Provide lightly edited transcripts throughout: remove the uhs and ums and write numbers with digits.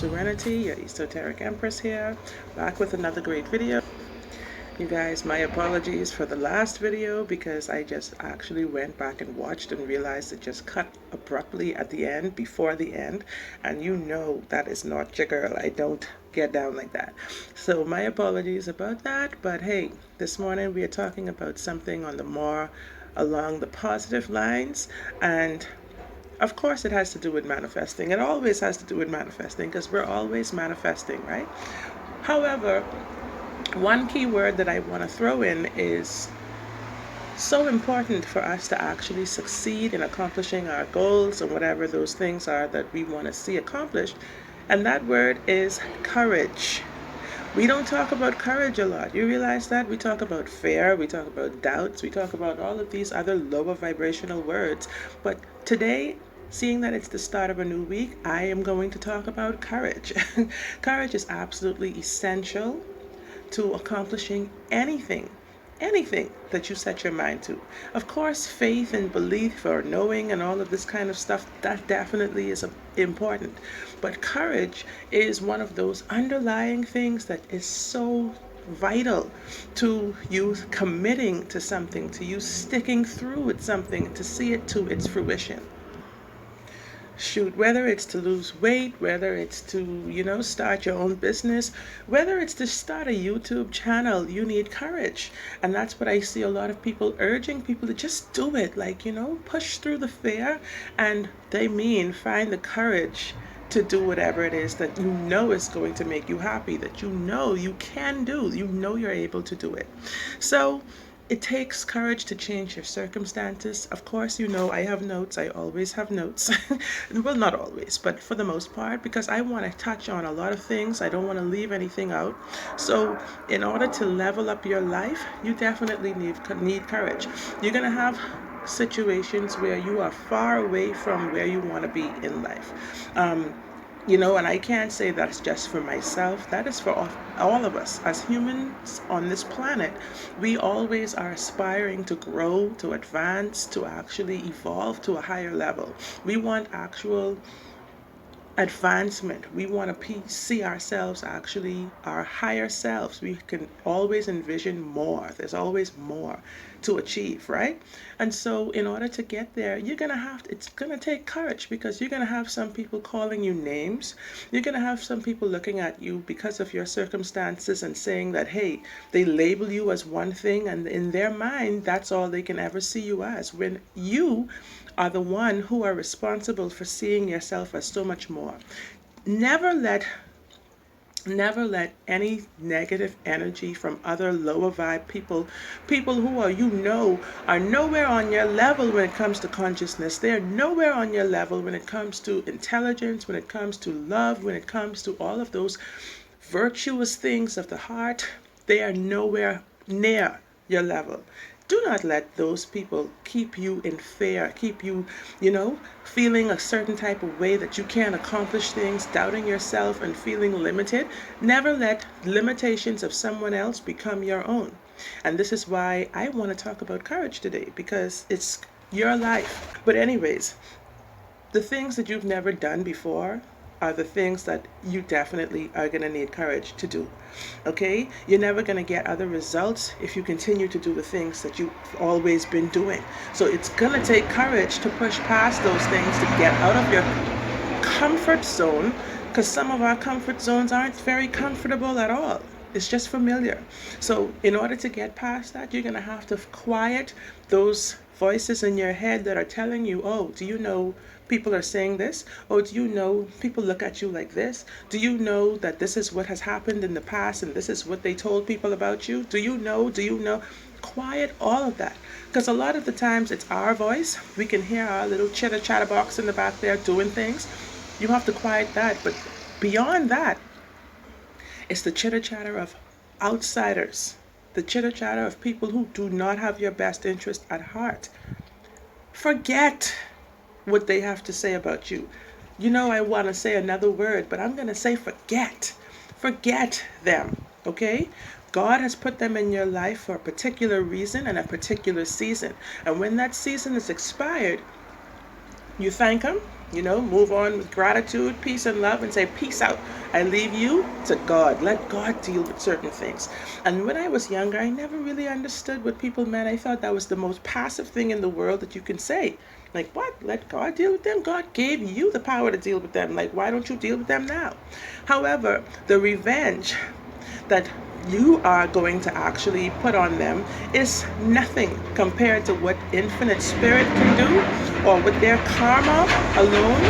Serenity, your esoteric empress here, back with another great video. You guys, my apologies for the last video because I just actually went back and watched and realized it just cut abruptly at the end, before the end, and you know that is not your girl. I don't get down like that. So my apologies about that, but hey, this morning we are talking about something on the more along the positive lines, and of course it has to do with manifesting. It always has to do with manifesting because we're always manifesting, right? However, one key word that I want to throw in is so important for us to actually succeed in accomplishing our goals and whatever those things are that we want to see accomplished. And that word is courage. We don't talk about courage a lot. You realize that? We talk about fear, we talk about doubts, we talk about all of these other lower vibrational words. But today, seeing that it's the start of a new week, I am going to talk about courage. Courage is absolutely essential to accomplishing anything that you set your mind to. Of course, faith and belief or knowing and all of this kind of stuff, that definitely is important. But courage is one of those underlying things that is so vital to you committing to something, to you sticking through with something, to see it to its fruition. Shoot, whether it's to lose weight, whether it's to, start your own business, whether it's to start a YouTube channel, you need courage. And that's what I see a lot of people urging people to just do it. Push through the fear, and they mean find the courage to do whatever it is that you know is going to make you happy, that you know you can do, you know you're able to do it. So it takes courage to change your circumstances. Of course, I have notes. I always have notes. Well, not always, but for the most part, because I want to touch on a lot of things. I don't want to leave anything out. So in order to level up your life, you definitely need courage. You're going to have situations where you are far away from where you want to be in life. And I can't say that's just for myself. That is for all of us. As humans on this planet, we always are aspiring to grow, to advance, to actually evolve to a higher level. We want actual advancement. We want to see ourselves actually our higher selves. We can always envision more. There's always more to achieve, right? And so in order to get there, it's gonna take courage, because you're gonna have some people calling you names. You're gonna have some people looking at you because of your circumstances and saying that, hey, they label you as one thing, and in their mind that's all they can ever see you as, when you are the one who are responsible for seeing yourself as so much more. Never let any negative energy from other lower vibe people who are nowhere on your level when it comes to consciousness. They're nowhere on your level when it comes to intelligence, when it comes to love, when it comes to all of those virtuous things of the heart. They are nowhere near your level. Do not let those people keep you in fear, keep you, feeling a certain type of way that you can't accomplish things, doubting yourself and feeling limited. Never let limitations of someone else become your own. And this is why I want to talk about courage today, because it's your life. But anyways, the things that you've never done before are the things that you definitely are going to need courage to do. Okay? You're never going to get other results if you continue to do the things that you've always been doing. So it's going to take courage to push past those things, to get out of your comfort zone, because some of our comfort zones aren't very comfortable at all. It's just familiar. So in order to get past that, you're going to have to quiet those voices in your head that are telling you, oh, do you know people are saying this? Oh, do you know people look at you like this? Do you know that this is what has happened in the past and this is what they told people about you? Do you know? Quiet all of that. Because a lot of the times it's our voice. We can hear our little chitter chatter box in the back there doing things. You have to quiet that. But beyond that, it's the chitter chatter of outsiders, the chitter chatter of people who do not have your best interest at heart. Forget what they have to say about you. I want to say another word, but I'm going to say forget. Forget them, okay? God has put them in your life for a particular reason and a particular season. And when that season is expired, you thank them, move on with gratitude, peace, and love, and say, peace out. I leave you to God. Let God deal with certain things. And when I was younger, I never really understood what people meant. I thought that was the most passive thing in the world that you can say. Like, what? Let God deal with them? God gave you the power to deal with them. Like, why don't you deal with them now? However, the revenge that you are going to actually put on them is nothing compared to what infinite spirit can do, or with their karma alone.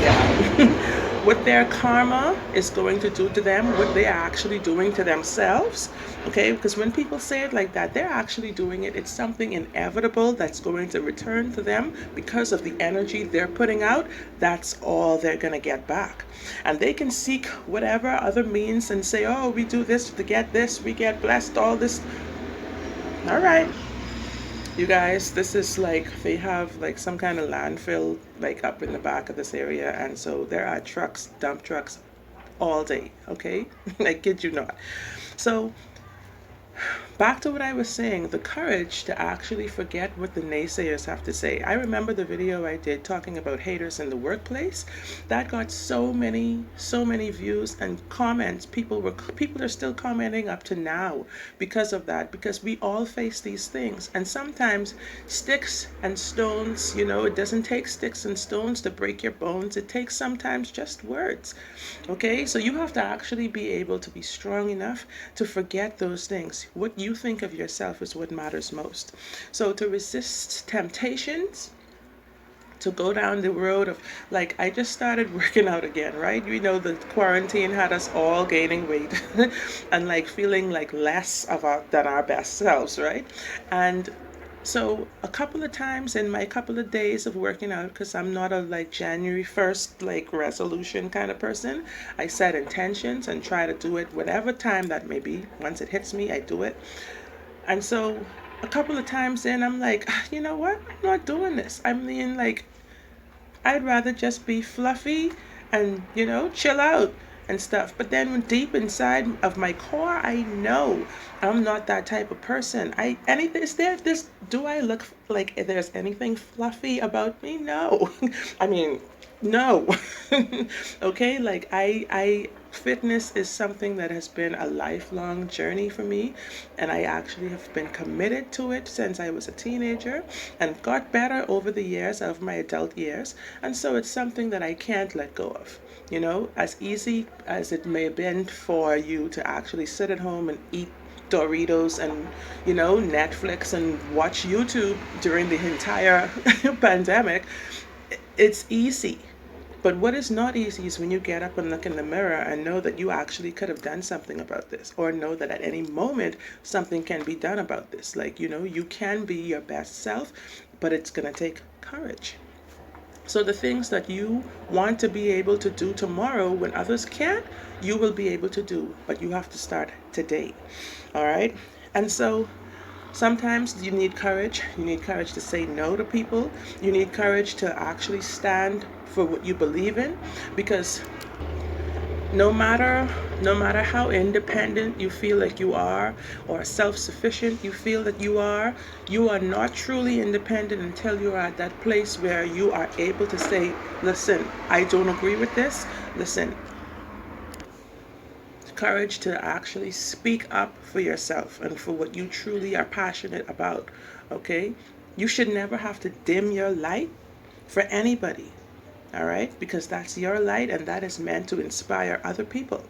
Yeah. What their karma is going to do to them, what they are actually doing to themselves. Okay, because when people say it like that, they're actually doing it. It's something inevitable that's going to return to them because of the energy they're putting out. That's all they're going to get back. And they can seek whatever other means and say, oh, we do this to get this, we get blessed, all this. All right. You guys, this is like, they have like some kind of landfill like up in the back of this area, and so there are trucks, dump trucks all day, okay? I kid you not. So back to what I was saying, the courage to actually forget what the naysayers have to say. I remember the video I did talking about haters in the workplace. That got so many views and comments. People are still commenting up to now because of that, because we all face these things. And sometimes sticks and stones, it doesn't take sticks and stones to break your bones. It takes sometimes just words. Okay? So you have to actually be able to be strong enough to forget those things. What you think of yourself is what matters most. So to resist temptations, to go down the road of, like, I just started working out again, right? The quarantine had us all gaining weight and like feeling like less than our best selves, right? And so a couple of times in my couple of days of working out, because I'm not a like January 1st like resolution kind of person, I set intentions and try to do it whatever time that may be. Once it hits me, I do it. And so a couple of times in, I'm like, you know what? I'm not doing this. I mean, like, I'd rather just be fluffy and, chill out and stuff. But then when deep inside of my core, I know I'm not that type of person. Do I look like there's anything fluffy about me? No. I mean, no. Okay, like I fitness is something that has been a lifelong journey for me, and I actually have been committed to it since I was a teenager and got better over the years of my adult years. And so it's something that I can't let go of. As easy as it may have been for you to actually sit at home and eat Doritos and, Netflix and watch YouTube during the entire pandemic, it's easy. But what is not easy is when you get up and look in the mirror and know that you actually could have done something about this, or know that at any moment something can be done about this. Like, you can be your best self, but it's going to take courage. So the things that you want to be able to do tomorrow when others can't, you will be able to do, but you have to start today. All right? And so sometimes you need courage. You need courage to say no to people. You need courage to actually stand for what you believe in, because no matter how independent you feel like you are, or self-sufficient you feel that you are not truly independent until you are at that place where you are able to say, listen, I don't agree with this. Listen, courage to actually speak up for yourself and for what you truly are passionate about. Okay, you should never have to dim your light for anybody. All right, because that's your light and that is meant to inspire other people.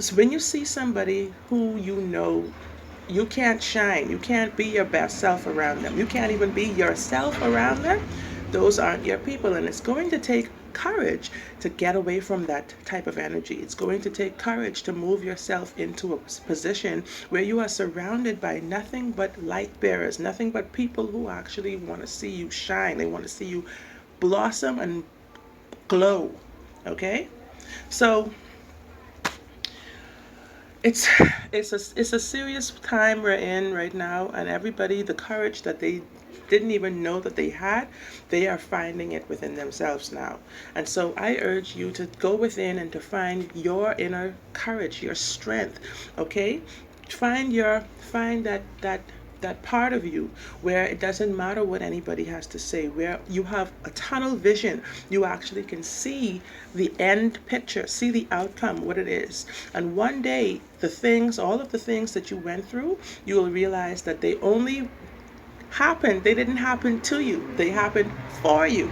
So when you see somebody who you can't shine, you can't be your best self around them, you can't even be yourself around them, those aren't your people. And it's going to take courage to get away from that type of energy. It's going to take courage to move yourself into a position where you are surrounded by nothing but light bearers, nothing but people who actually want to see you shine. They want to see you blossom and glow. Okay, so it's a serious time we're in right now, and everybody, the courage that they didn't even know that they had, they are finding it within themselves now. And so I urge you to go within and to find your inner courage, your strength. Okay, find that that part of you where it doesn't matter what anybody has to say, where you have a tunnel vision. You actually can see the end picture, see the outcome, what it is. And one day, the things, all of the things that you went through, you will realize that they only happened, they didn't happen to you, they happened for you.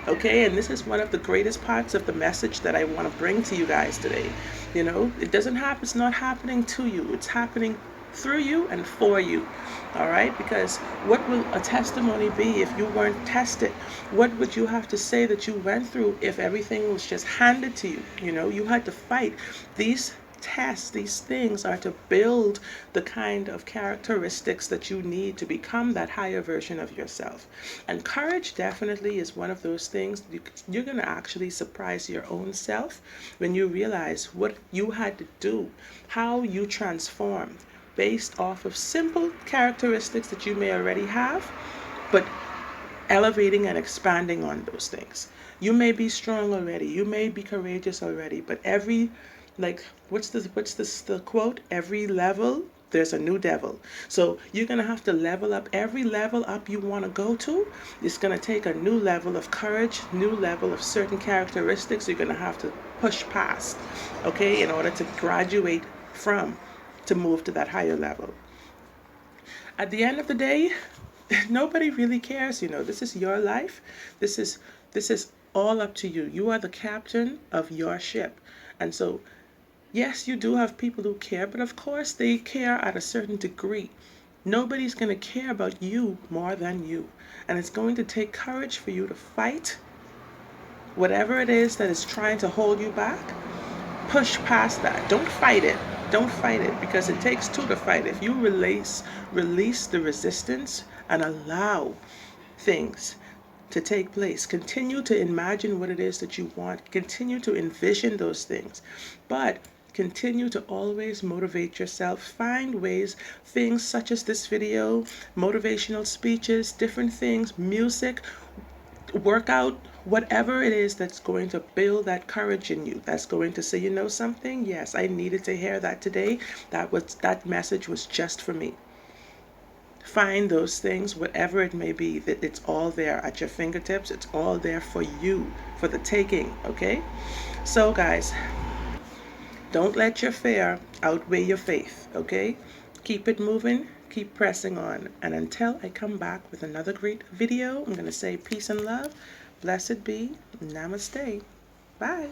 Okay, and this is one of the greatest parts of the message that I want to bring to you guys today. You know, it doesn't happen, it's not happening to you, it's happening through you and for you. All right, because what will a testimony be if you weren't tested? What would you have to say that you went through if everything was just handed to you? You know, you had to fight. These tests, these things are to build the kind of characteristics that you need to become that higher version of yourself. And courage definitely is one of those things. You're going to actually surprise your own self when you realize what you had to do, how you transformed based off of simple characteristics that you may already have, but elevating and expanding on those things. You may be strong already, you may be courageous already, but every, like, the quote, every level there's a new devil. So you're going to have to level up. Every level up you want to go to, it's going to take a new level of courage, new level of certain characteristics you're going to have to push past, okay, in order to graduate from, to move to that higher level. At the end of the day, nobody really cares. You know, this is your life. This is all up to you. You are the captain of your ship. And so, yes, you do have people who care, but of course they care at a certain degree. Nobody's going to care about you more than you. And it's going to take courage for you to fight whatever it is that is trying to hold you back. Push past that. Don't fight it. Don't fight it, because it takes two to fight. If you release the resistance and allow things to take place, continue to imagine what it is that you want, continue to envision those things, but continue to always motivate yourself. Find ways, things such as this video, motivational speeches, different things, music, workout, whatever it is that's going to build that courage in you, that's going to say, you know something, yes, I needed to hear that today. That message was just for me. Find those things, whatever it may be, that it's all there at your fingertips. It's all there for you, for the taking. Okay, so guys, don't let your fear outweigh your faith. Okay, keep it moving, keep pressing on, and until I come back with another great video, I'm going to say peace and love. Blessed be. Namaste. Bye.